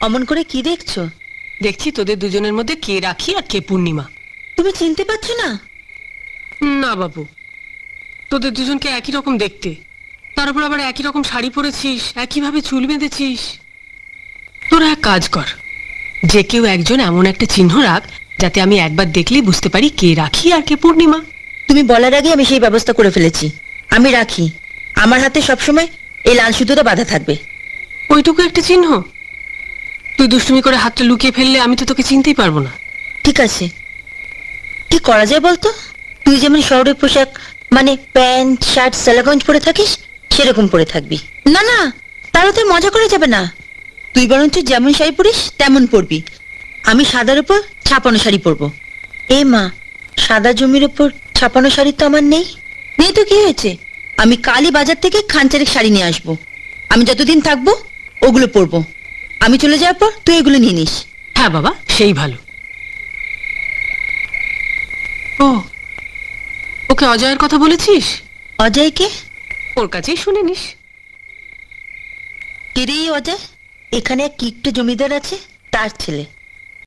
অমন করে কি দেখছো? দেখছি তোদের দুজনের মধ্যে কে রাখি আর কে পূর্ণিমা। তুমি চিনতে পারছো না? না বাবু, তোদের দুজনকে একই রকম দেখতে, তার উপর আবার একই রকম শাড়ি পরেছিস, একইভাবে চুল বেঁধেছিস। তোরা এক কাজ কর, যে কেউ একজন এমন একটা চিহ্ন রাখ যাতে আমি একবার দেখলেই বুঝতে পারি কে রাখি আর কে পূর্ণিমা। তুমি বলার আগে আমি সেই ব্যবস্থা করে ফেলেছি। আমি রাখি, আমার হাতে সবসময় এই লাল সুতোটা বাঁধা থাকবে। ওইটুকু একটা চিহ্ন? তুই দুষ্টুমি করে হাতটা লুকিয়ে ফেললে আমি তো তোকে চিনতেই পারবো না। ঠিক আছে, কি করা যায় বলতো? তুই যেমন শহরের পোশাক মানে প্যান্ট শার্ট সালাগঞ্জ পরে থাকিস সেরকম পরে থাকবি। না না, তাহলে তো মজা করে যাবে না। তুই বরঞ্চ যেমন শাড়ি পরিস তেমন পরবি। আমি সাদার উপর ছাপানো শাড়ি পরবো। এ মা, সাদা জমির উপর ছাপানো শাড়ি তো আমার নেই। নেই তো কি হয়েছে, আমি কালই বাজার থেকে খানচারেক শাড়ি নিয়ে আসবো। আমি যতদিন থাকবো ওগুলো পরবো। আমি চলে যাওয়ার পর তুই এগুলো নিয়ে নিস। হ্যাঁ বাবা, সেই ভালো। ও, ওকে অজয়ের কথা বলেছিস? অজয়কে? ওর কাছেই শুনে নিস। কে রে এই অজয়? এখানে এক কিট্টু জমিদার আছে, তার ছেলে।